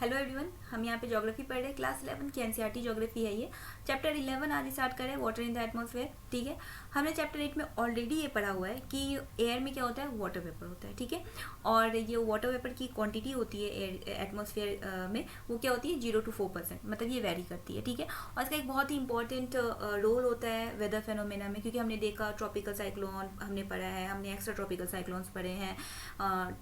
Hello everyone, हम यहाँ पे ज्योग्राफी पढ़ रहे हैं। क्लास 11 की एनसीईआरटी ज्योग्राफी है ये। चैप्टर 11 आज स्टार्ट करें, वाटर इन द एटमॉस्फेयर। ठीक है, हमने चैप्टर 8 में ऑलरेडी ये पढ़ा हुआ है कि एयर में क्या होता है, वाटर वेपर होता है। ठीक है, और ये वाटर वेपर की क्वांटिटी होती है एयर एटमॉस्फेयर में, वो क्या होती है 0 to 4%, मतलब ये वेरी करती है। ठीक है, और इसका एक बहुत ही इंपॉर्टेंट रोल होता है वेदर फेनोमेना में, क्योंकि हमने देखा ट्रॉपिकल साइक्लोन हमने पढ़ा है, हमने एक्स्ट्रा ट्रॉपिकल साइक्लोन्स पढ़े हैं,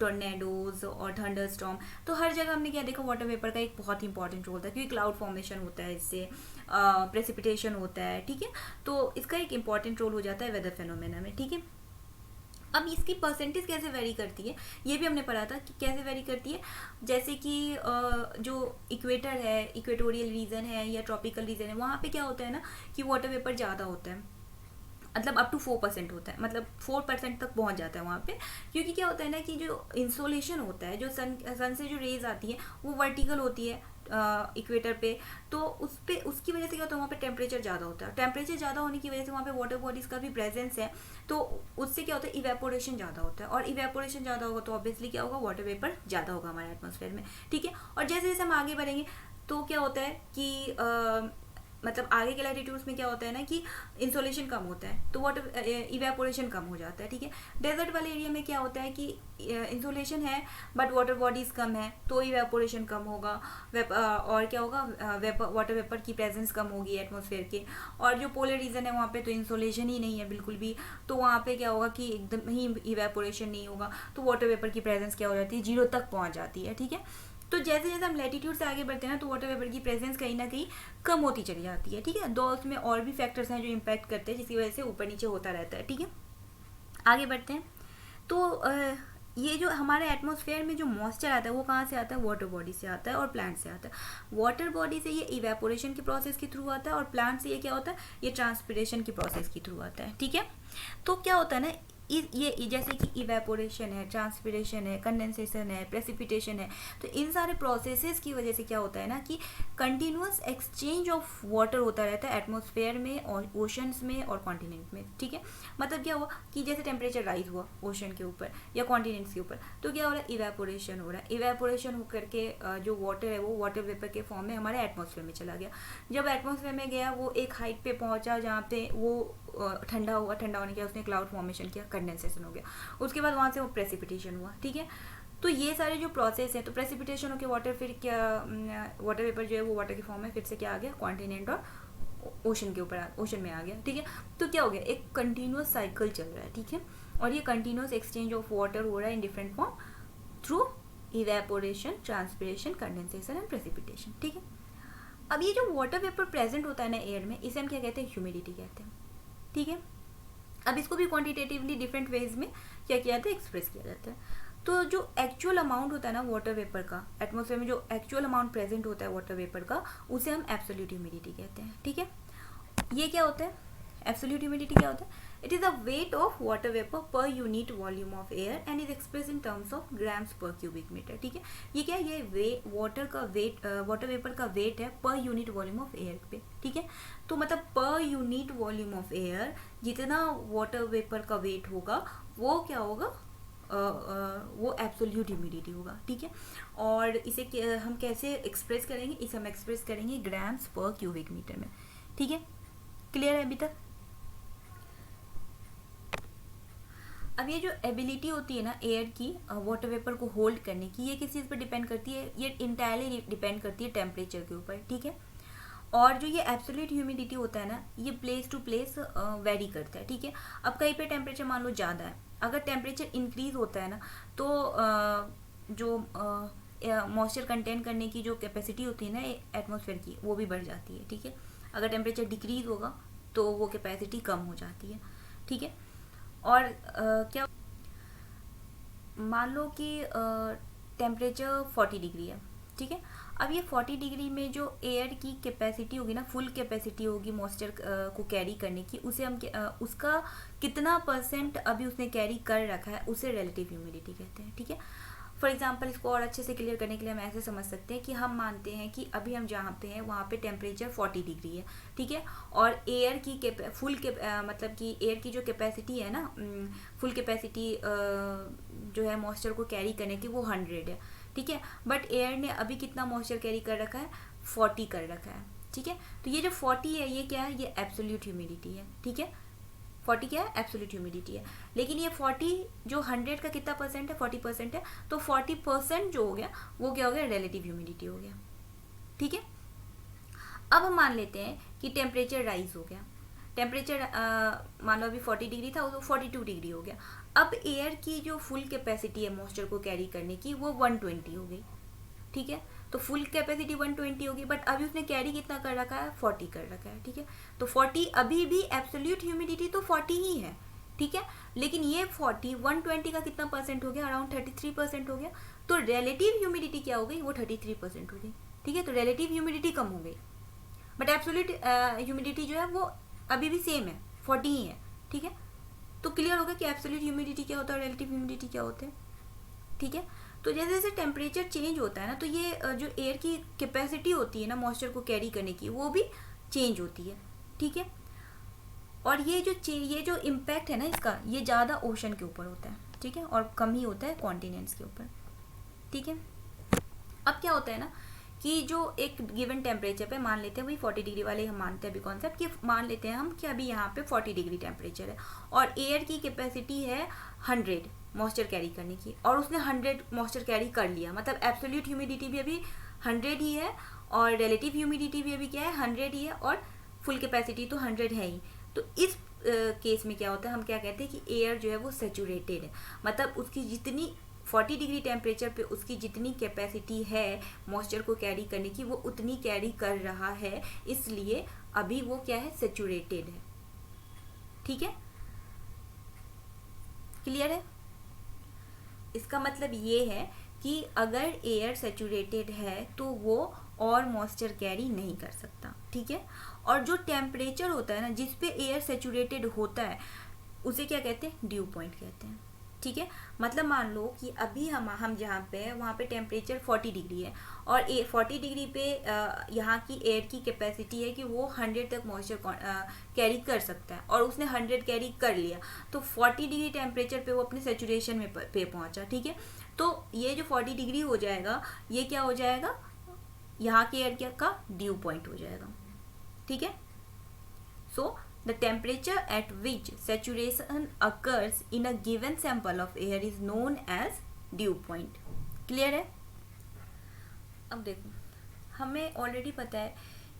टोर्नेडोज और थंडर स्टॉर्म। तो हर जगह हमने क्या देखा, वाटर वेपर का एक बहुत ही इंपॉर्टेंट रोल था, क्योंकि क्लाउड फॉर्मेशन होता है, इससे प्रेसिपिटेशन होता है। ठीक है, तो इसका एक इंपॉर्टेंट रोल हो जाता है वेदर फेनोमेना में। ठीक है, अब इसकी परसेंटेज कैसे वेरी करती है ये भी हमने पढ़ा था कि कैसे वेरी करती है। जैसे कि जो इक्वेटर है, इक्वेटोरियल रीजन है या ट्रॉपिकल रीजन है, वहाँ पे क्या होता है ना कि वाटर वेपर ज़्यादा होता है, मतलब अप टू 4% होता है, मतलब 4% तक पहुंच जाता है वहाँ पे। क्योंकि क्या होता है ना कि जो इंसोलेशन होता है, जो सन से जो रेज आती है वो वर्टिकल होती है इक्वेटर पे, तो उस पे उसकी वजह से क्या होता है, वहाँ पे टेम्परेचर ज़्यादा होता है। टेम्परेचर ज़्यादा होने की वजह से वहाँ पे वाटर बॉडीज का भी प्रेजेंस है, तो उससे क्या होता है, इवेपोरेशन ज़्यादा होता है, और इवेपोरेशन ज़्यादा होगा तो ऑब्वियसली क्या होगा, वाटर वेपर ज़्यादा होगा हमारे एटमॉस्फेयर में। ठीक है, और जैसे जैसे हम आगे बढ़ेंगे तो क्या होता है कि मतलब आगे के लैटिट्यूड्स में क्या होता है ना कि इंसोलेशन कम होता है, तो वाटर इवेपोरेशन कम हो जाता है। ठीक है, डेजर्ट वाले एरिया में क्या होता है कि इंसोलेशन है बट वाटर बॉडीज कम है, तो इवेपोरेशन कम होगा, और क्या होगा, वाटर वेपर की प्रेजेंस कम होगी एटमॉस्फेयर के। और जो पोलर रीजन है वहाँ पे तो इंसोलेशन ही नहीं है बिल्कुल भी, तो वहाँ पे क्या होगा कि एकदम ही इवेपोरेशन नहीं होगा, तो वाटर वेपर की प्रेजेंस क्या हो जाती है, 0 तक पहुँच जाती है। ठीक है, तो जैसे जैसे हम लैटिट्यूड से आगे बढ़ते हैं ना, तो वाटर वेपर की प्रेजेंस कहीं ना कहीं कम होती चली जाती है। ठीक है, दो उसमें और भी फैक्टर्स हैं जो इम्पैक्ट करते हैं, जिसकी वजह से ऊपर नीचे होता रहता है। ठीक है, आगे बढ़ते हैं। तो ये जो हमारे एटमॉस्फेयर में जो मॉइस्चर आता है वो कहाँ से आता है, वाटर बॉडी से आता है और प्लांट से आता है। वाटर बॉडी से ये इवेपोरेशन की प्रोसेस के थ्रू आता है, और प्लांट से ये क्या होता है, ये ट्रांसपिरेशन की प्रोसेस के थ्रू आता है। ठीक है, तो क्या होता है ना, ये जैसे कि इवेपोरेशन है, ट्रांसपिरेशन है, कंडेंसेशन है, प्रेसिपिटेशन है, तो इन सारे प्रोसेसेस की वजह से क्या होता है ना कि कंटिन्यूअस एक्सचेंज ऑफ वाटर होता रहता है एटमॉस्फेयर में और ओशंस में और कॉन्टिनेंट में। ठीक है, मतलब क्या हुआ कि जैसे टेम्परेचर राइज हुआ ओशन के ऊपर या कॉन्टिनेंट्स के ऊपर, तो क्या हो रहा है, इवेपोरेशन हो रहा है। इवेपोरेशन हो करके जो वाटर है वो वाटर वेपर के फॉर्म में हमारे एटमॉस्फेयर में चला गया। जब एटमॉस्फेयर में गया वो एक हाइट पे पहुंचा जहाँ पे वो ठंडा हुआ, ठंडा होने के बाद उसने क्लाउड फॉर्मेशन किया, कंडेंसेशन हो गया, उसके बाद वहाँ से वो प्रेसिपिटेशन हुआ। ठीक है, तो ये सारे जो प्रोसेस है, तो प्रेसिपिटेशन होकर वाटर फिर क्या, वाटर वेपर जो है वो वाटर के फॉर्म में फिर से क्या आ गया, कॉन्टिनेंट और ओशन के ऊपर ओशन में आ गया। ठीक है, तो क्या हो गया, एक कंटिन्यूअस साइकिल चल रहा है। ठीक है, और ये कंटिन्यूअस एक्सचेंज ऑफ वाटर हो रहा है in different form through evaporation, transpiration, condensation and precipitation. ठीक है, अब ये जो वाटर वेपर प्रेजेंट होता है ना एयर में, इसे हम क्या कहते हैं, ह्यूमिडिटी कहते हैं। ठीक है, अब इसको भी क्वांटिटेटिवली डिफरेंट वेज में क्या किया जाता है, एक्सप्रेस किया जाता है। तो जो एक्चुअल अमाउंट होता है ना वाटर वेपर का, एटमॉस्फेयर में जो एक्चुअल अमाउंट प्रेजेंट होता है वाटर वेपर का, उसे हम एब्सोल्यूट ह्यूमिडिटी कहते हैं। ठीक है, ये क्या होता है, एब्सोल्यूट ह्यूमिडिटी क्या होता है, it is the weight of water vapour per unit volume of air and is express in terms of grams पर क्यूबिक मीटर। ठीक है, ये क्या है, ये वाटर का वेट, वाटर वेपर का वेट है per unit volume of air पे। ठीक है, तो मतलब per unit volume of air जितना वाटर वेपर का वेट होगा वो क्या होगा, वो एब्सोल्यूट ह्यूमिडिटी होगा। ठीक है, और इसे हम कैसे एक्सप्रेस करेंगे, इसे हम एक्सप्रेस करेंगे ग्राम्स पर क्यूबिक मीटर में। ठीक है, क्लियर है अभी तक। अब ये जो एबिलिटी होती है ना एयर की वाटर वेपर को होल्ड करने की, ये किस चीज़ पर डिपेंड करती है, ये इंटायरली डिपेंड करती है टेम्परेचर के ऊपर। ठीक है, और जो ये एब्सोल्यूट ह्यूमिडिटी होता है ना, ये प्लेस टू प्लेस वेरी करता है। ठीक है, अब कहीं पे टेम्परेचर मान लो ज़्यादा है, अगर टेम्परेचर इंक्रीज होता है ना, तो जो मॉइस्चर कंटेन करने की जो कैपेसिटी होती है ना एटमॉस्फेयर की, वो भी बढ़ जाती है। ठीक है, अगर टेम्परेचर डिक्रीज होगा तो वो कैपेसिटी कम हो जाती है। ठीक है, और क्या मान लो कि टेम्परेचर 40 डिग्री है। ठीक है, अब ये 40 डिग्री में जो एयर की कैपेसिटी होगी ना, फुल कैपेसिटी होगी मॉइस्चर को कैरी करने की, उसे हम उसका कितना परसेंट अभी उसने कैरी कर रखा है उसे रिलेटिव ह्यूमिडिटी कहते हैं। ठीक है, फॉर एग्जाम्पल इसको और अच्छे से क्लियर करने के लिए हम ऐसे समझ सकते हैं कि हम मानते हैं कि अभी हम जहाँ पे हैं वहाँ पे टेम्परेचर 40 डिग्री है। ठीक है, और एयर की मतलब कि एयर की जो कैपेसिटी है ना, फुल कैपेसिटी जो है मॉइस्चर को कैरी करने की, वो 100 है। ठीक है, बट एयर ने अभी कितना मॉइस्चर कैरी कर रखा है, 40 कर रखा है, ठीक है। तो ये जो 40 है ये क्या है, ये एब्सोल्यूट ह्यूमिडिटी है, ठीक है। 40 क्या है, एब्सोल्यूट ह्यूमिडिटी है। लेकिन ये 40 जो 100 का कितना परसेंट है, 40% है, तो 40% जो हो गया वो क्या हो गया, रिलेटिव ह्यूमिडिटी हो गया, ठीक है। अब हम मान लेते हैं कि टेम्परेचर राइज हो गया, टेम्परेचर मान लो अभी 40 डिग्री था वो 42 डिग्री हो गया। अब एयर की जो फुल कैपेसिटी है मॉइस्चर को कैरी करने की वो 120 हो गई, ठीक है। तो फुल कैपेसिटी 120 होगी, बट अभी उसने कैरी कितना कर रखा है, 40 कर रखा है, ठीक है। तो 40 अभी भी एब्सोल्यूट ह्यूमिडिटी तो 40 ही है, ठीक है। लेकिन ये 40 120 का कितना परसेंट हो गया, अराउंड 33% हो गया। तो रिलेटिव ह्यूमिडिटी क्या हो गई, वो 33% हो गई, ठीक है। तो रिलेटिव ह्यूमिडिटी कम हो गई, बट एब्सोल्यूट ह्यूमिडिटी जो है वो अभी भी सेम है, 40 ही है, ठीक है। तो क्लियर होगा कि एब्सोल्यूट ह्यूमिडिटी क्या होता है और रिलेटिव ह्यूमिडिटी क्या होते हैं, ठीक है। तो जैसे जैसे टेम्परेचर चेंज होता है ना, तो ये जो एयर की कैपेसिटी होती है ना मॉइस्चर को कैरी करने की, वो भी चेंज होती है, ठीक है। और ये जो इम्पैक्ट है ना इसका, ये ज़्यादा ओशन के ऊपर होता है, ठीक है, और कम ही होता है कॉन्टिनेंट्स के ऊपर, ठीक है। अब क्या होता है ना कि जो एक गिवन टेम्परेचर पे मान लेते हैं, वही 40 डिग्री वाले हम मानते हैं अभी कॉन्सेप्ट, कि मान लेते हैं हम कि अभी यहाँ पे 40 डिग्री टेम्परेचर है और एयर की कैपेसिटी है 100 मॉइस्चर कैरी करने की, और उसने 100 मॉइस्चर कैरी कर लिया, मतलब एब्सोल्यूट ह्यूमिडिटी भी अभी 100 ही है और रिलेटिव ह्यूमिडिटी भी अभी क्या है, 100 ही है, और फुल कैपेसिटी तो 100 है ही। तो इस केस में क्या होता है, हम क्या कहते हैं कि एयर जो है वो सैचुरेटेड है, मतलब उसकी जितनी 40 डिग्री टेम्परेचर पे उसकी जितनी कैपेसिटी है मॉइस्चर को कैरी करने की, वो उतनी कैरी कर रहा है, इसलिए अभी वो क्या है, सैचुरेटेड है, ठीक है। क्लियर है? इसका मतलब ये है कि अगर एयर सैचुरेटेड है तो वो और मॉइस्चर कैरी नहीं कर सकता, ठीक है। और जो टेम्परेचर होता है ना जिस पे एयर सैचुरेटेड होता है उसे क्या कहते हैं, ड्यू पॉइंट कहते हैं, ठीक है। मतलब मान लो कि अभी हम जहाँ पे है वहाँ पे टेम्परेचर 40 डिग्री है और 40 डिग्री पे यहाँ की एयर की कैपेसिटी है कि वो 100 तक मॉइस्चर कैरी कर सकता है, और उसने 100 कैरी कर लिया, तो 40 डिग्री टेम्परेचर पे वो अपने सेचुरेशन में पे पहुँचा, ठीक है। तो ये जो 40 डिग्री हो जाएगा, ये क्या हो जाएगा, यहाँ के एयर का ड्यू पॉइंट हो जाएगा, ठीक है। सो the temperature at which saturation occurs in a given sample of air is known as dew point. Clear है? अब देखो, हमें ऑलरेडी पता है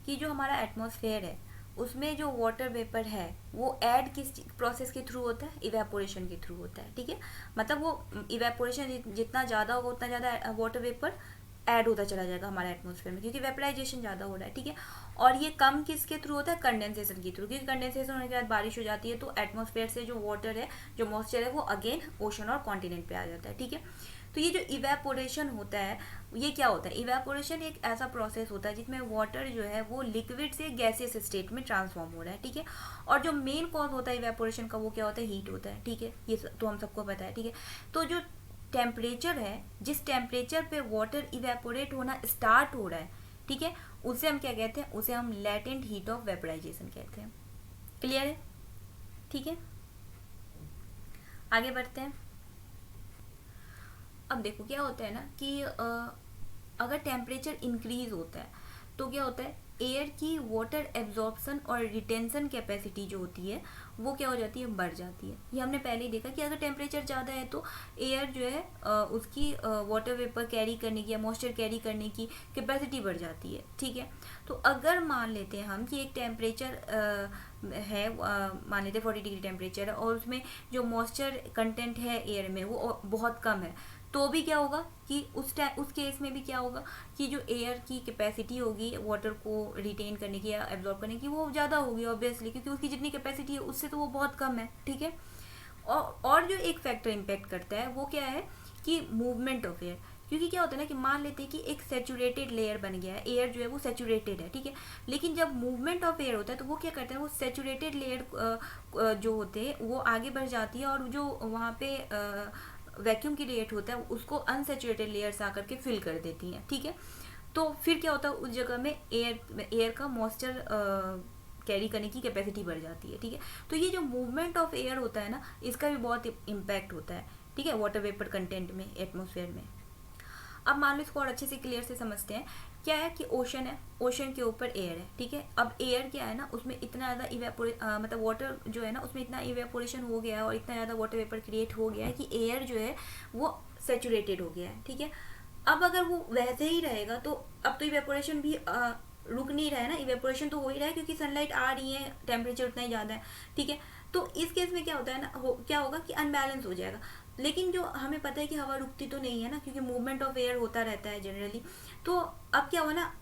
कि जो हमारा एटमॉस्फेयर है उसमें जो वाटर वेपर है वो ऐड किस प्रोसेस के थ्रू होता है, इवेपोरेशन के थ्रू होता है, ठीक है। मतलब वो इवेपोरेशन जितना ज़्यादा होगा उतना ज़्यादा वाटर वेपर ऐड होता चला जाएगा हमारे एटमॉस्फेयर में, क्योंकि वेपराइजेशन ज़्यादा हो रहा है, ठीक है। और ये कम किसके थ्रू होता है, कंडेंसेशन के थ्रू, क्योंकि कंडेंसेशन होने के बाद बारिश हो जाती है तो एटमॉस्फेयर से जो वाटर है, जो मॉइस्चर है, वो अगेन ओशन और कॉन्टिनेंट पे आ जाता है, ठीक है। तो ये जो इवेपोरेशन होता है ये क्या होता है, इवेपोरेशन एक ऐसा प्रोसेस होता है जिसमें वाटर जो है वो लिक्विड से गैसियस स्टेट में ट्रांसफॉर्म हो रहा है, ठीक है। और जो मेन कॉज होता है इवेपोरेशन का वो क्या होता है, हीट होता है, ठीक है। ये तो हम सबको पता है, ठीक है। तो जो टेम्परेचर है, जिस टेम्परेचर पे वाटर इवेपोरेट होना स्टार्ट हो रहा है, ठीक है, उसे हम क्या कहते हैं, उसे हम लेटेंट हीट ऑफ वेपराइजेशन कहते हैं। क्लियर है? ठीक है, आगे बढ़ते हैं। अब देखो क्या होता है ना कि अगर टेम्परेचर इंक्रीज होता है तो क्या होता है, एयर की वाटर एब्जॉर्प्शन और रिटेंशन कैपेसिटी जो होती है वो क्या हो जाती है, बढ़ जाती है। ये हमने पहले ही देखा कि अगर टेम्परेचर ज़्यादा है तो एयर जो है उसकी वाटर वेपर कैरी करने की या मॉइस्चर कैरी करने की कैपेसिटी बढ़ जाती है, ठीक है। तो अगर मान लेते हैं हम कि एक टेम्परेचर है, मान लेते हैं 40 डिग्री टेम्परेचर है और उसमें जो मॉइस्चर कंटेंट है एयर में वो बहुत कम है, तो भी क्या होगा कि उस केस में भी क्या होगा कि जो एयर की कैपेसिटी होगी वाटर को रिटेन करने की या एब्जॉर्ब करने की वो ज़्यादा होगी ऑब्वियसली, क्योंकि उसकी जितनी कैपेसिटी है उससे तो वो बहुत कम है, ठीक है। और जो एक फैक्टर इम्पेक्ट करता है वो क्या है कि मूवमेंट ऑफ एयर, क्योंकि क्या होता है ना कि मान लेते हैं कि एक सैचुरेटेड लेयर बन गया है, एयर जो है वो सैचुरेटेड है, ठीक है। लेकिन जब मूवमेंट ऑफ एयर होता है तो वो क्या करता है, वो सैचुरेटेड लेयर जो होते हैं वो आगे बढ़ जाती है और जो वहाँ पे वैक्यूम की रेट होता है उसको अनसैचुरेटेड लेयर्स आकर के फिल कर देती हैं, ठीक है। तो फिर क्या होता है, उस जगह में एयर का मॉइस्चर कैरी करने की कैपेसिटी बढ़ जाती है, ठीक है। तो ये जो मूवमेंट ऑफ एयर होता है ना, इसका भी बहुत इम्पैक्ट होता है, ठीक है, वाटर वेपर कंटेंट में, एटमॉस्फेयर में। अब मान लो इसको और अच्छे से क्लियर से समझते हैं। क्या है कि ओशन है, ओशन के ऊपर एयर है, ठीक है। अब एयर क्या है ना, उसमें इतना ज़्यादा मतलब वाटर जो है ना उसमें इतना इवेपोरेशन हो गया है और इतना ज़्यादा वाटर वेपर क्रिएट हो गया है कि एयर जो है वो सेचुरेटेड हो गया है, ठीक है। अब अगर वो वैसे ही रहेगा तो अब तो इवेपोरेशन भी रुक नहीं रहा है ना, इवेपोरेशन तो हो ही रहा है क्योंकि सनलाइट आ रही है, टेम्परेचर उतना ही ज़्यादा है, ठीक है। तो इस केस में क्या होता है ना, क्या होगा कि अनबैलेंस हो जाएगा। लेकिन जो हमें पता है कि हवा रुकती तो नहीं है ना, क्योंकि मूवमेंट ऑफ एयर होता रहता है जनरली। तो अब क्या हुआ ना,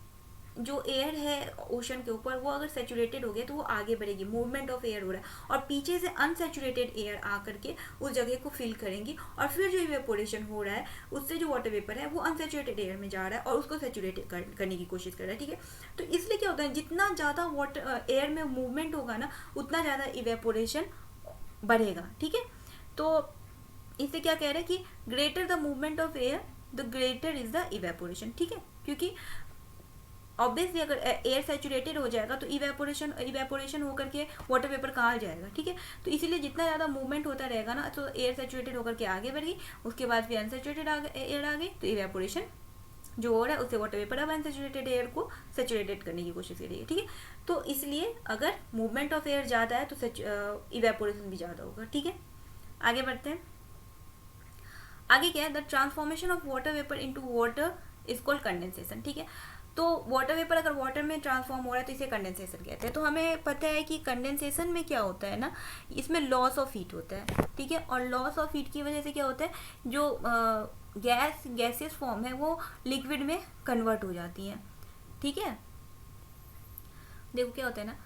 जो एयर है ओशन के ऊपर वो अगर सेचुरेटेड हो गया तो वो आगे बढ़ेगी, मूवमेंट ऑफ एयर हो रहा है, और पीछे से अनसेचुरेटेड एयर आकर के उस जगह को फिल करेंगी, और फिर जो इवेपोरेशन हो रहा है उससे जो वाटर वेपर है वो अनसेचुरेटेड एयर में जा रहा है और उसको सेचुरेट करने की कोशिश कर रहा है, ठीक है। तो इसलिए क्या होता है, जितना ज़्यादा वाटर एयर में मूवमेंट होगा ना उतना ज़्यादा इवेपोरेशन बढ़ेगा, ठीक है। तो इससे क्या कह रहे हैं कि greater the movement of air the greater is the evaporation, ठीक है। क्योंकि ऑब्वियसली अगर एयर सेचुरेटेड हो जाएगा तो इवेपोरेशन होकर के वाटर वेपर कहाँ जाएगा, ठीक है। तो इसीलिए जितना ज़्यादा मूवमेंट होता रहेगा ना तो एयर सेचुरेटेड होकर के आगे बढ़ेगी, उसके बाद फिर अनसेचुरेटेड एयर आ गई तो इवेपोरेशन जो हो रहा है उससे वाटर वेपर अब अनसेचुरेटेड एयर को सेचुरेटेड करने की कोशिश करेगी, ठीक है। तो इसलिए अगर मूवमेंट ऑफ एयर ज़्यादा है तो इवेपोरेशन भी ज़्यादा होगा, ठीक है। आगे बढ़ते हैं। आगे क्या है, the transformation of water vapour into water is called condensation, ठीक है। तो वाटर वेपर अगर वाटर में ट्रांसफॉर्म हो रहा है तो इसे कंडेंसेशन कहते हैं। तो हमें पता है कि कंडेंसेशन में क्या होता है ना, इसमें लॉस ऑफ हीट होता है, ठीक है। और लॉस ऑफ हीट की वजह से क्या होता है, जो गैसेस फॉर्म है वो लिक्विड में कन्वर्ट हो जाती हैं, ठीक है। देखो क्या होता है ना,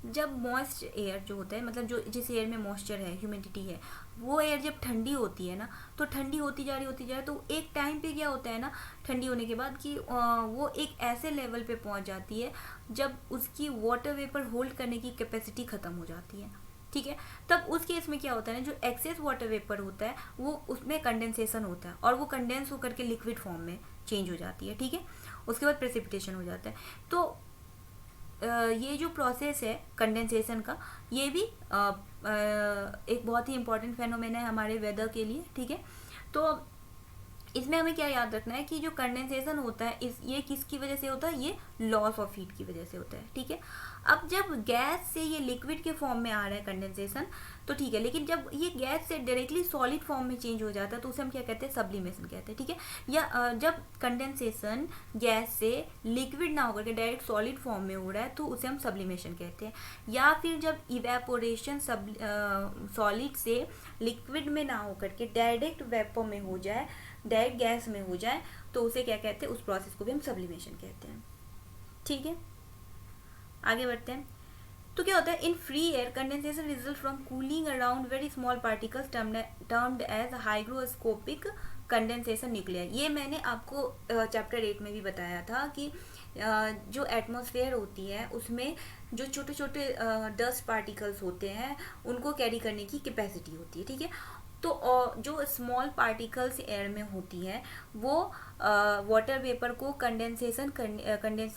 जब मॉइस्ट एयर जो होता है, मतलब जो जिस एयर में मॉइस्चर है, ह्यूमिडिटी है, वो एयर जब ठंडी होती है ना तो ठंडी होती जा रही है, तो एक टाइम पे क्या होता है ना, ठंडी होने के बाद कि वो एक ऐसे लेवल पे पहुंच जाती है जब उसकी वाटर वेपर होल्ड करने की कैपेसिटी ख़त्म हो जाती है, ठीक है। तब उस केस में क्या होता है ना, जो एक्सेस वाटर वेपर होता है वो उसमें कंडेंसेशन होता है और वो कंडेंस होकर के लिक्विड फॉर्म में चेंज हो जाती है, ठीक है। उसके बाद प्रेसिपिटेशन हो जाता है। तो ये जो प्रोसेस है कंडेंसेशन का, ये भी एक बहुत ही इंपॉर्टेंट फेनोमेन है हमारे वेदर के लिए, ठीक है। तो इसमें हमें क्या याद रखना है कि जो कंडेंसेशन होता है ये किसकी वजह से होता है, ये लॉस ऑफ हीट की वजह से होता है, ठीक है। अब जब गैस से ये लिक्विड के फॉर्म में आ रहा है कंडेंसेशन तो ठीक है, लेकिन जब ये गैस से डायरेक्टली सॉलिड फॉर्म में चेंज हो जाता है तो उसे हम क्या कहते हैं, सब्लिमेशन कहते हैं, ठीक है। या जब कंडेंसेशन गैस से लिक्विड ना होकर के डायरेक्ट सॉलिड फॉर्म में हो रहा है तो उसे हम सब्लिमेशन कहते हैं। या फिर जब इवेपोरेशन सॉलिड से लिक्विड में ना होकर के डायरेक्ट वेपर में हो जाए, डायरेक्ट गैस में हो जाए, तो उसे क्या कहते हैं, उस प्रोसेस को भी हम सब्लिमेशन कहते हैं, ठीक है। आगे बढ़ते हैं। तो क्या होता है, in free air condensation results from cooling around very small particles termed as hygroscopic condensation nuclear. ये मैंने आपको चैप्टर 8 में भी बताया था कि जो एटमॉस्फेयर होती है उसमें जो छोटे छोटे डस्ट पार्टिकल्स होते हैं उनको कैरी करने की कैपेसिटी होती है, ठीक है। तो जो स्मॉल पार्टिकल्स एयर में होती हैं वो वाटर वेपर को कंडेंसेशन करने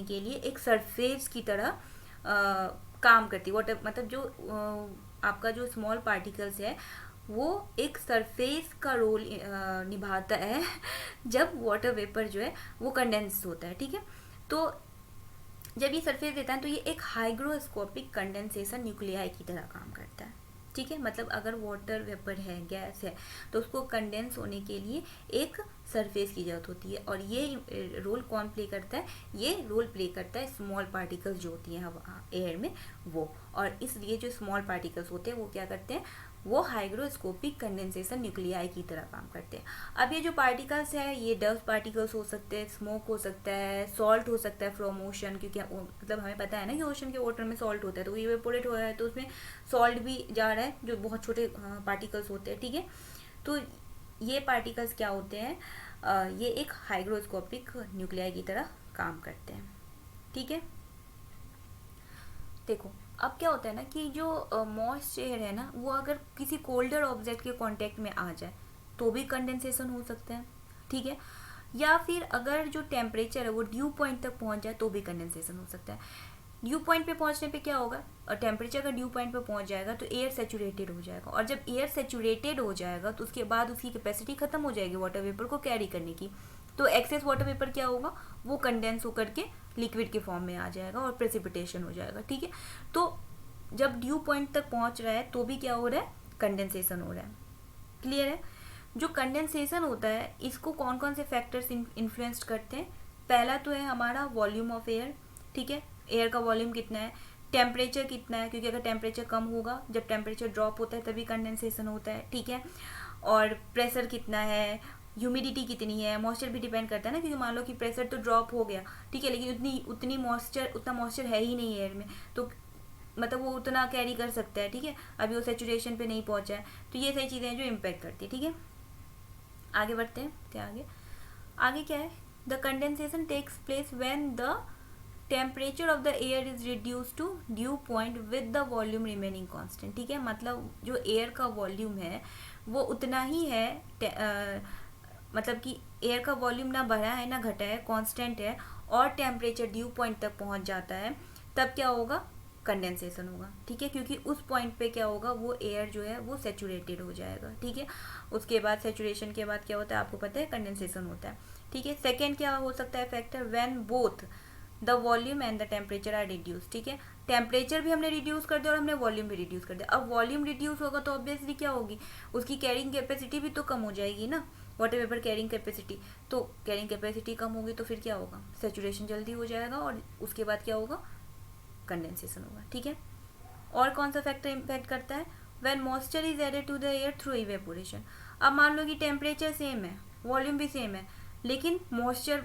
के लिए एक सरफेस की तरह काम करती है। वाटर मतलब जो आपका जो स्मॉल पार्टिकल्स है वो एक सरफेस का रोल निभाता है जब वाटर वेपर जो है वो कंडेंस होता है, ठीक है। तो जब ये सरफेस देता है तो ये एक हाइग्रोस्कोपिक कंडेंसेशन न्यूक्लियाई की तरह काम करता है, ठीक है। मतलब अगर वाटर वेपर है, गैस है, तो उसको कंडेंस होने के लिए एक सरफेस की जरूरत होती है, और ये रोल कौन प्ले करता है, ये रोल प्ले करता है स्मॉल पार्टिकल्स जो होती हैं एयर में वो। और इसलिए जो स्मॉल पार्टिकल्स होते हैं वो क्या करते हैं, वो हाइग्रोस्कोपिक कंडेंसेशन न्यूक्लियाई की तरह काम करते हैं। अब ये जो पार्टिकल्स है ये डस्ट पार्टिकल्स हो सकते हैं, स्मोक हो सकता है, सॉल्ट हो सकता है फ्रॉम ओशन, क्योंकि मतलब हमें पता है ना कि ओशन के वाटर में सॉल्ट होता है, तो इवेपोरेट हो रहा है तो उसमें सॉल्ट भी जा रहा है, जो बहुत छोटे पार्टिकल्स होते हैं, ठीक है। तो ये पार्टिकल्स क्या होते हैं, ये एक हाइग्रोस्कोपिक न्यूक्लियाई की तरह काम करते हैं, ठीक है। देखो अब क्या होता है ना कि जो मॉइस्ट एयर है ना वो अगर किसी कोल्डर ऑब्जेक्ट के कांटेक्ट में आ जाए तो भी कंडेंसेशन हो सकता है, ठीक है। या फिर अगर जो टेम्परेचर है वो ड्यू पॉइंट तक पहुंच जाए तो भी कंडेंसेशन हो सकता है। ड्यू पॉइंट पे पहुंचने पे क्या होगा, और टेम्परेचर का ड्यू पॉइंट पे पहुंच जाएगा तो एयर सेचुरेटेड हो जाएगा, और जब एयर सेचुरेटेड हो जाएगा तो उसके बाद उसकी कैपेसिटी खत्म हो जाएगी वाटर वेपर को कैरी करने की। तो एक्सेस वाटर वेपर क्या होगा, वो कंडेंस होकर के लिक्विड के फॉर्म में आ जाएगा और प्रेसिपिटेशन हो जाएगा। ठीक है, तो जब ड्यू पॉइंट तक पहुंच रहा है तो भी क्या हो रहा है, कंडेंसेशन हो रहा है। क्लियर है। जो कंडेंसेशन होता है इसको कौन कौन से फैक्टर्स इन्फ्लुएंस करते हैं, पहला तो है हमारा वॉल्यूम ऑफ एयर। ठीक है, एयर का वॉल्यूम कितना है, टेम्परेचर कितना है, क्योंकि अगर टेम्परेचर कम होगा, जब टेम्परेचर ड्रॉप होता है तभी कंडेंसेशन होता है। ठीक है, और प्रेशर कितना है, ह्यूमिडिटी कितनी है, मॉइस्चर भी डिपेंड करता है ना, क्योंकि मान लो कि प्रेशर तो ड्रॉप हो गया, ठीक है, लेकिन उतना मॉइस्चर है ही नहीं एयर में, तो मतलब वो उतना कैरी कर सकता है। ठीक है, अभी वो सेचुरेशन पे नहीं पहुंचा है। तो ये सही चीज़ें हैं जो इम्पैक्ट करती है। ठीक है, आगे बढ़ते हैं। क्या आगे क्या है, the condensation takes place when the temperature of the air is reduce to dew point with the volume remaining constant. ठीक है, मतलब जो एयर का वॉल्यूम है वो उतना ही है, मतलब कि एयर का वॉल्यूम ना बढ़ा है ना घटा है, कांस्टेंट है, और टेम्परेचर ड्यू पॉइंट तक पहुंच जाता है, तब क्या होगा, कंडेंसेशन होगा। ठीक है, क्योंकि उस पॉइंट पे क्या होगा, वो एयर जो है वो सेचुरेटेड हो जाएगा। ठीक है, उसके बाद सेचुरेशन के बाद क्या होता है आपको पता है, कंडेंसेशन होता है। ठीक है, सेकेंड क्या हो सकता है factor, when both the volume and the temperature are reduce. ठीक है, टेम्परेचर भी हमने रिड्यूस कर दिया और हमने वॉल्यूम भी रिड्यूस कर दिया। अब वॉल्यूम रिड्यूस होगा तो ऑब्वियसली क्या होगी, उसकी कैरिंग कैपेसिटी भी तो कम हो जाएगी ना, वाटर वेपर कैरिंग कैपेसिटी। तो कैरिंग कैपेसिटी कम होगी तो फिर क्या होगा, सेचुरेशन जल्दी हो जाएगा, और उसके बाद क्या होगा, कंडेंसेशन होगा। ठीक है, और कौन सा फैक्टर इम्पैक्ट करता है, when moisture is added to the air through evaporation. अब मान लो कि टेम्परेचर सेम है, वॉल्यूम भी सेम है, लेकिन मॉइस्चर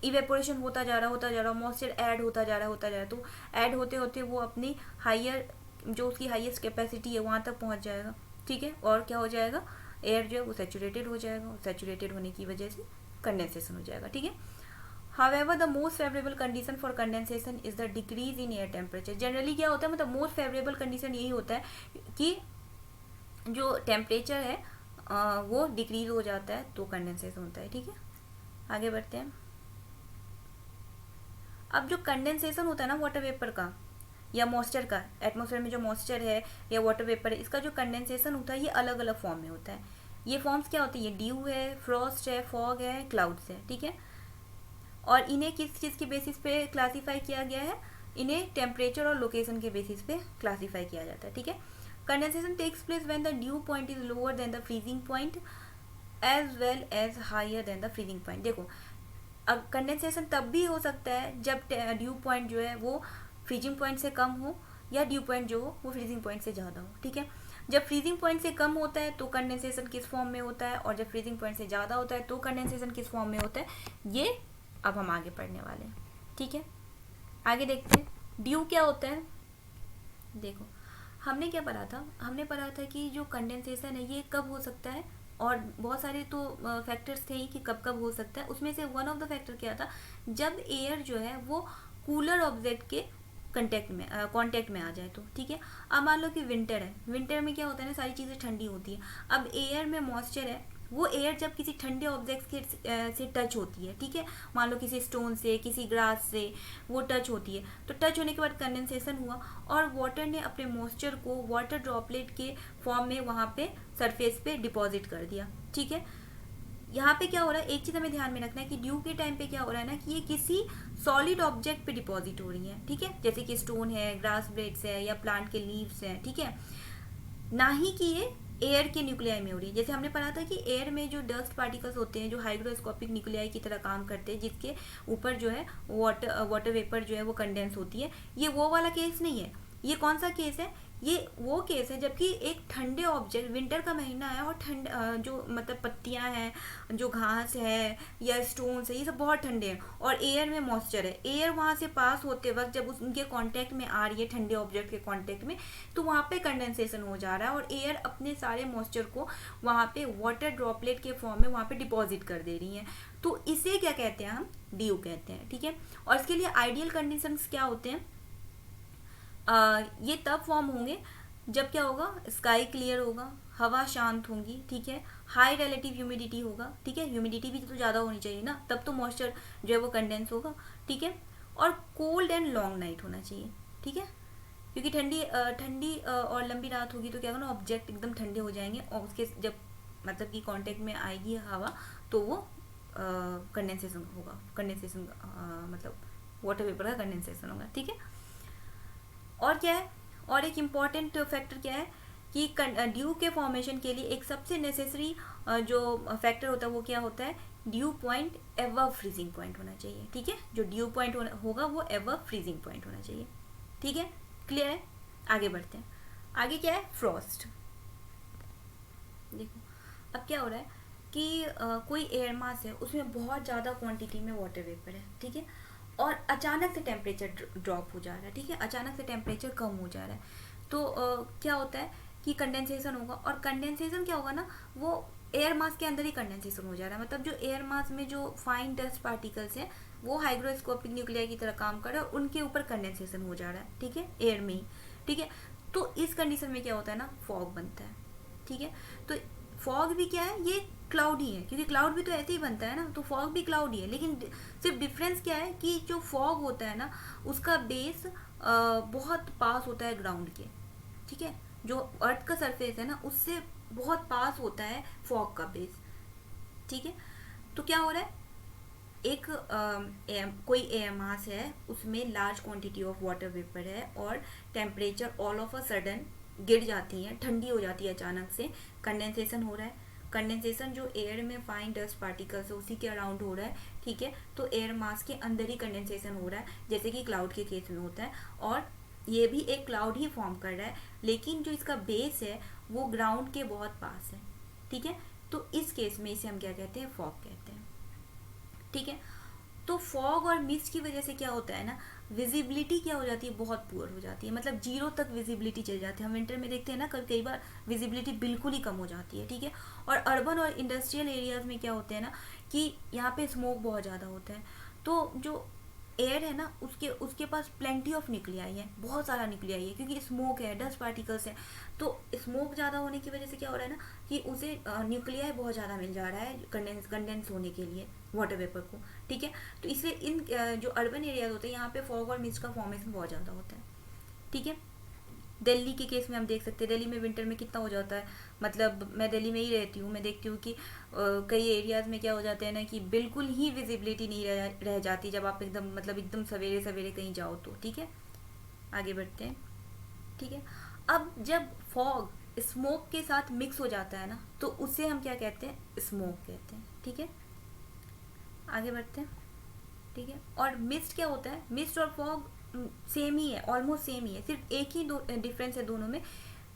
इवेपोरेशन होता जा रहा, मॉइस्चर ऐड होता जा रहा, तो ऐड होते होते वो अपनी हायर, जो उसकी हाईएस्ट कैपेसिटी है वहाँ तक पहुँच जाएगा। ठीक है, और क्या हो जाएगा, एयर जो है वो सेचुरेटेड हो जाएगा, और सेचुरेटेड होने की वजह से कंडेंसेशन हो जाएगा। ठीक है, However, the most favorable condition for condensation is the decrease in air temperature. Generally क्या होता है, मतलब मोस्ट फेवरेबल कंडीशन यही होता है कि जो टेम्परेचर है वो डिक्रीज हो जाता है तो कंडेंसेशन होता है। ठीक है, आगे बढ़ते हैं। अब जो कंडेंसेशन होता है ना वाटर वेपर का या मॉइस्चर का, एटमॉस्फेयर में जो मॉइस्चर है या वाटर वेपर है, इसका जो कंडेंसेशन होता है ये अलग अलग फॉर्म में होता है। ये फॉर्म्स क्या होती है, ये ड्यू है, फ्रॉस्ट है, फॉग है, क्लाउड्स है। ठीक है, और इन्हें किस चीज़ के बेसिस पे क्लासीफाई किया गया है, इन्हें टेम्परेचर और लोकेशन के बेसिस पे क्लासीफाई किया जाता है। ठीक है, condensation takes place when the dew point is lower than the freezing point as well as higher than the freezing point. देखो, अब कंडेंसेशन तब भी हो सकता है जब ड्यू पॉइंट जो है वो फ्रीजिंग पॉइंट से कम हो, या ड्यू पॉइंट जो हो वो फ्रीजिंग पॉइंट से ज़्यादा हो। ठीक है, जब फ्रीजिंग पॉइंट से कम होता है तो कंडेंसेशन किस फॉर्म में होता है, और जब फ्रीजिंग पॉइंट से ज़्यादा होता है तो कंडेंसेशन किस फॉर्म में होता है, ये अब हम आगे पढ़ने वाले हैं। ठीक है, आगे देखते हैं ड्यू क्या होता है। देखो, हमने क्या पढ़ा था, हमने पढ़ा था कि जो कंडेंसेशन है ये कब हो सकता है, और बहुत सारे तो फैक्टर्स थे ही कि कब कब हो सकता है। उसमें से वन ऑफ द फैक्टर क्या था, जब एयर जो है वो कूलर ऑब्जेक्ट के कांटेक्ट में आ जाए तो। ठीक है, अब मान लो कि विंटर है, विंटर में क्या होता है ना, सारी चीज़ें ठंडी होती है। अब एयर में मॉइस्चर है, वो एयर जब किसी ठंडे ऑब्जेक्ट से टच होती है, ठीक है, मान लो किसी स्टोन से, किसी ग्रास से वो टच होती है, तो टच होने के बाद कंडेंसेशन हुआ, और वाटर ने अपने मॉइस्चर को वाटर ड्रॉपलेट के फॉर्म में वहाँ पे सरफेस पे डिपॉजिट कर दिया। ठीक है, यहाँ पे क्या हो रहा है, एक चीज़ हमें ध्यान में रखना है कि ड्यू के टाइम पे क्या हो रहा है ना, कि ये किसी सॉलिड ऑब्जेक्ट पे डिपॉजिट हो रही है। ठीक है, जैसे कि स्टोन है, ग्रास ब्लेड्स है, या प्लांट के लीव्स हैं। ठीक है, ना ही कि ये एयर के न्यूक्लियाई में हो रही है। जैसे हमने पढ़ा था कि एयर में जो डस्ट पार्टिकल्स होते हैं जो हाइग्रोस्कोपिक न्यूक्लियाई की तरह काम करते हैं, जिसके ऊपर जो है वाटर वेपर जो है वो कंडेंस होती है, ये वो वाला केस नहीं है। ये कौन सा केस है, ये वो केस है जबकि एक ठंडे ऑब्जेक्ट, विंटर का महीना है और ठंड जो मतलब पत्तियां हैं, जो घास है या स्टोन्स है, ये सब बहुत ठंडे हैं, और एयर में मॉइस्चर है। एयर वहाँ से पास होते वक्त जब उनके कांटेक्ट में आ रही है, ठंडे ऑब्जेक्ट के कांटेक्ट में, तो वहाँ पे कंडेंसेशन हो जा रहा है, और एयर अपने सारे मॉइस्चर को वहाँ पे वाटर ड्रॉपलेट के फॉर्म में वहाँ पे डिपॉजिट कर दे रही है। तो इसे क्या कहते हैं, हम ड्यू कहते हैं। ठीक है, और इसके लिए आइडियल कंडीशंस क्या होते हैं, ये तब फॉर्म होंगे जब क्या होगा, स्काई क्लियर होगा, हवा शांत होगी। ठीक है, हाई रिलेटिव ह्यूमिडिटी होगा। ठीक है, ह्यूमिडिटी भी तो ज़्यादा होनी चाहिए ना, तब तो मॉइस्चर जो है वो कंडेंस होगा। ठीक है, और कोल्ड एंड लॉन्ग नाइट होना चाहिए, ठीक है, क्योंकि ठंडी और लंबी रात होगी तो क्या होगा ना, ऑब्जेक्ट एकदम ठंडे हो जाएंगे और उसके जब मतलब कि कांटेक्ट में आएगी हवा तो वो कंडेंसेशन होगा, कंडेंसेशन मतलब वाटर वेपर का कंडेंसेशन होगा, ठीक है। और क्या है, और एक इम्पॉर्टेंट फैक्टर क्या है कि ड्यू के फॉर्मेशन के लिए एक सबसे नेसेसरी जो फैक्टर होता है वो क्या होता है, due point above freezing point होना चाहिए, ठीक है। जो ड्यू पॉइंट होगा वो एबव फ्रीजिंग पॉइंट होना चाहिए, ठीक है, क्लियर है। आगे बढ़ते हैं, आगे क्या है, फ्रॉस्ट। देखो अब क्या हो रहा है कि कोई एयर मास है, उसमें बहुत ज़्यादा क्वांटिटी में वाटर वेपर है, ठीक है, और अचानक से टेम्परेचर ड्रॉप हो जा रहा है, ठीक है, अचानक से टेम्परेचर कम हो जा रहा है, तो क्या होता है कि कंडेंसेशन होगा, और कंडेंसेशन क्या होगा ना, वो एयर मास के अंदर ही कंडेंसेशन हो जा रहा है, मतलब जो एयर मास में जो फाइन डस्ट पार्टिकल्स हैं वो हाइग्रोस्कोपिक न्यूक्लियाई की तरह काम कर रहा है और उनके ऊपर कंडेंसेशन हो जा रहा है, ठीक है, एयर में ही, ठीक है। तो इस कंडीशन में क्या होता है ना, फॉग बनता है, ठीक है। तो फॉग भी क्या है, ये क्लाउड ही है, क्योंकि क्लाउड भी तो ऐसे ही बनता है ना, तो फॉग भी क्लाउड ही है, लेकिन सिर्फ डिफरेंस क्या है कि जो फॉग होता है ना उसका बेस बहुत पास होता है ग्राउंड के, ठीक है, जो अर्थ का सरफेस है ना उससे बहुत पास होता है फॉग का बेस, ठीक है। तो क्या हो रहा है, एक कोई एयर मास है, उसमें large quantity of water vapour है और temperature all of a sudden गिर जाती है, ठंडी हो जाती है अचानक से, कंडेंसेशन हो रहा है, कंडेंसेशन जो एयर में फाइन डस्ट पार्टिकल्स है उसी के अराउंड हो रहा है, ठीक है। तो एयर मास के अंदर ही कंडेंसेशन हो रहा है, जैसे कि क्लाउड के केस में होता है, और ये भी एक क्लाउड ही फॉर्म कर रहा है, लेकिन जो इसका बेस है वो ग्राउंड के बहुत पास है, ठीक है। तो इस केस में इसे हम क्या कहते हैं, फॉग कहते हैं, ठीक है। तो फॉग और मिस्ट की वजह से क्या होता है ना, विजिबिलिटी क्या हो जाती है, बहुत पुअर हो जाती है, मतलब जीरो तक विजिबिलिटी चल जाती है। हम विंटर में देखते हैं ना, कई बार विजिबिलिटी बिल्कुल ही कम हो जाती है, ठीक है। और अर्बन और इंडस्ट्रियल एरियाज में क्या होते हैं ना कि यहाँ पे स्मोक बहुत ज़्यादा होता है, तो जो एयर है ना उसके उसके पास प्लेंटी ऑफ न्यूक्लियाई है, बहुत सारा न्यूक्लियाई है, क्योंकि स्मोक है, डस्ट पार्टिकल्स है, तो स्मोक ज़्यादा होने की वजह से क्या हो रहा है ना कि उसे न्यूक्लियाई बहुत ज़्यादा मिल जा रहा है कंडेंस होने के लिए वाटर वेपर को, ठीक है। तो इसलिए इन जो अर्बन एरियाज होते हैं यहाँ पे फॉग और मिस्ट का फॉर्मेशन बहुत ज़्यादा होता है, ठीक है। दिल्ली के केस में हम देख सकते हैं, दिल्ली में विंटर में कितना हो जाता है, मतलब मैं दिल्ली में ही रहती हूँ, मैं देखती हूँ कि कई एरियाज़ में क्या हो जाते हैं ना कि बिल्कुल ही विजिबिलिटी नहीं रह जाती जब आप एकदम मतलब एकदम सवेरे सवेरे कहीं जाओ तो, ठीक है। आगे बढ़ते हैं, ठीक है। अब जब फॉग स्मोक के साथ मिक्स हो जाता है ना तो उसे हम क्या कहते हैं, स्मोक कहते हैं, ठीक है। आगे बढ़ते हैं, ठीक है। और मिस्ट क्या होता है, मिस्ट और फॉग सेम ही है, ऑलमोस्ट सेम ही है, सिर्फ एक ही डिफरेंस है दोनों में,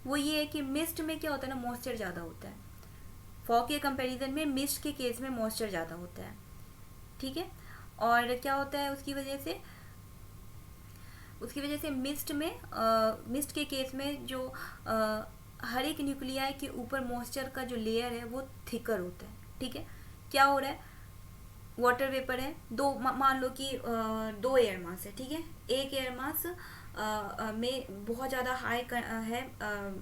वो ये है कि मिस्ट में क्या होता है ना, मॉइस्चर ज़्यादा होता है, फॉग के कंपैरिजन में मिस्ट के केस में मॉइस्चर ज़्यादा होता है, ठीक है। और क्या होता है उसकी वजह से मिस्ट के केस में जो हर एक न्यूक्लियाई के ऊपर मॉइस्चर का जो लेयर है वो थिकर होता है, ठीक है। क्या हो रहा है, वाटर वेपर है, दो मान लो कि दो एयर मास है, ठीक है। एक एयर मास में बहुत ज़्यादा हाई है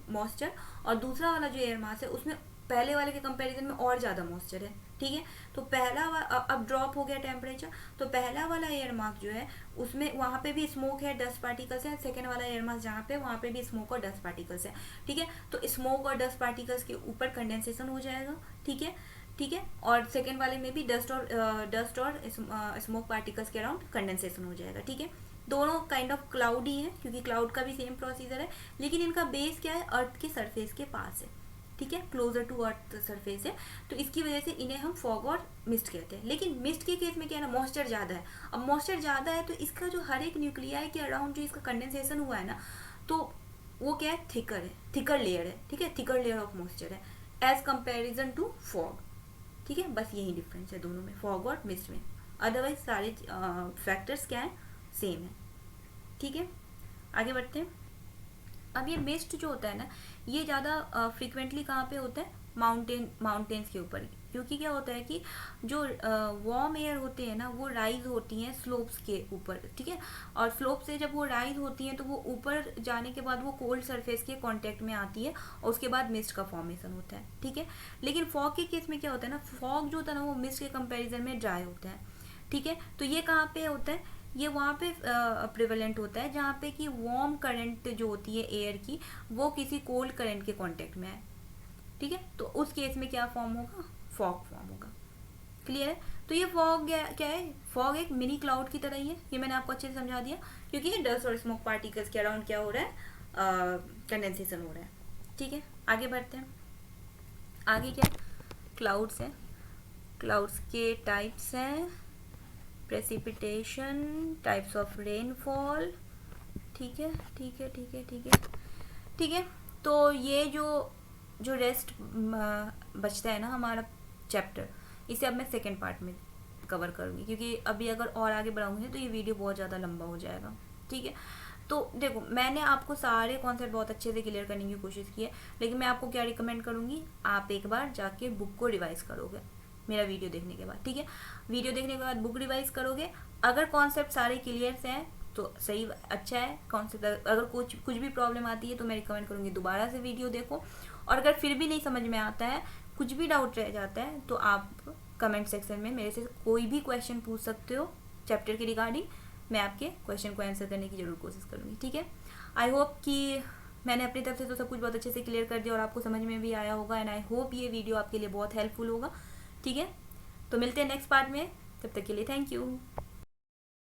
मॉइस्चर, और दूसरा वाला जो एयर मास है उसमें पहले वाले के कंपैरिजन में और ज़्यादा मॉइस्चर है, ठीक है। तो अब ड्रॉप हो गया टेम्परेचर, तो पहला वाला एयर मास जो है उसमें वहाँ पे भी स्मोक है, डस्ट पार्टिकल्स है, सेकेंड वाला एयर मास जहाँ पे वहाँ पे भी स्मोक और डस्ट पार्टिकल्स है, ठीक है। तो स्मोक और डस्ट पार्टिकल्स के ऊपर कंडेंसेशन हो जाएगा, ठीक है, ठीक है। और सेकेंड वाले में भी डस्ट और स्मोक पार्टिकल्स के अराउंड कंडेंसेशन हो जाएगा, ठीक है। दोनों काइंड ऑफ क्लाउड ही है, क्योंकि क्लाउड का भी सेम प्रोसीजर है, लेकिन इनका बेस क्या है, अर्थ के सरफेस के पास है, ठीक है, क्लोजर टू अर्थ सरफेस है, तो इसकी वजह से इन्हें हम फॉग और मिस्ट कहते हैं। लेकिन मिस्ट के केस में क्या है ना, मॉइस्चर ज़्यादा है, अब मॉइस्चर ज़्यादा है तो इसका जो हर एक न्यूक्लियाई के अराउंड जो इसका कंडेंसेशन हुआ है ना, तो वो क्या है, थिकर लेयर है, ठीक है, थिकर लेयर ऑफ मॉइस्चर है एज कंपेरिजन टू फॉग, ठीक है। बस यही डिफरेंस है दोनों में, फॉग और मिस्ट में, अदरवाइज सारे फैक्टर्स क्या है, सेम है, ठीक है। आगे बढ़ते हैं। अब ये मिस्ट जो होता है ना, ये ज़्यादा फ्रिक्वेंटली कहाँ पे होता है, माउंटेन्स के ऊपर, क्योंकि क्या होता है कि जो वार्म एयर होते हैं ना वो राइज होती हैं स्लोप्स के ऊपर, ठीक है। और स्लोप से जब वो राइज होती हैं तो वो ऊपर जाने के बाद वो कोल्ड सरफेस के कांटेक्ट में आती है और उसके बाद मिस्ट का फॉर्मेशन होता है, ठीक है। लेकिन फॉग के केस में क्या होता है ना, फॉग जो होता है ना वो मिस्ट के कंपेरिजन में ड्राई होता है, ठीक है। तो ये कहाँ पे होता है, ये वहाँ पे प्रिवेलेंट होता है जहाँ पे कि वार्म करंट जो होती है एयर की वो किसी कोल्ड करंट के कांटेक्ट में है, ठीक है। तो उस केस में क्या फॉर्म होगा, फॉग फॉर्म होगा। क्लियर है। तो ये फॉग क्या है, फॉग एक मिनी क्लाउड की तरह ही है, ये मैंने आपको अच्छे से समझा दिया, क्योंकि ये डस्ट और स्मोक पार्टिकल्स के अराउंड क्या हो रहा है, कंडेंसेशन हो रहा है, ठीक है। आगे बढ़ते हैं। आगे क्या, क्लाउड्स हैं, क्लाउड्स के टाइप्स हैं, प्रेसिपिटेशन, टाइप्स ऑफ रेनफॉल, ठीक है ठीक है ठीक है ठीक है ठीक है। तो ये जो रेस्ट बचता है ना हमारा चैप्टर, इसे अब मैं सेकेंड पार्ट में कवर करूँगी, क्योंकि अभी अगर और आगे बढ़ाऊँगी तो ये वीडियो बहुत ज़्यादा लंबा हो जाएगा, ठीक है। तो देखो मैंने आपको सारे कॉन्सेप्ट बहुत अच्छे से क्लियर करने की कोशिश की है, लेकिन मैं आपको क्या रिकमेंड करूँगी, आप एक बार जाके बुक को रिवाइज करोगे मेरा वीडियो देखने के बाद, ठीक है। वीडियो देखने के बाद बुक रिवाइज करोगे, अगर कॉन्सेप्ट सारे क्लियर से हैं तो सही, अच्छा है कॉन्सेप्ट। अगर कुछ भी प्रॉब्लम आती है तो मैं रिकमेंड करूँगी दोबारा से वीडियो देखो, और अगर फिर भी नहीं समझ में आता है, कुछ भी डाउट रह जाता है, तो आप कमेंट सेक्शन में मेरे से कोई भी क्वेश्चन पूछ सकते हो चैप्टर के रिगार्डिंग, मैं आपके क्वेश्चन को आंसर करने की जरूर कोशिश करूँगी, ठीक है। आई होप कि मैंने अपनी तरफ से तो सब कुछ बहुत अच्छे से क्लियर कर दिया और आपको समझ में भी आया होगा, एंड आई होप ये वीडियो आपके लिए बहुत हेल्पफुल होगा, ठीक है। तो मिलते हैं नेक्स्ट पार्ट में, तब तक के लिए थैंक यू।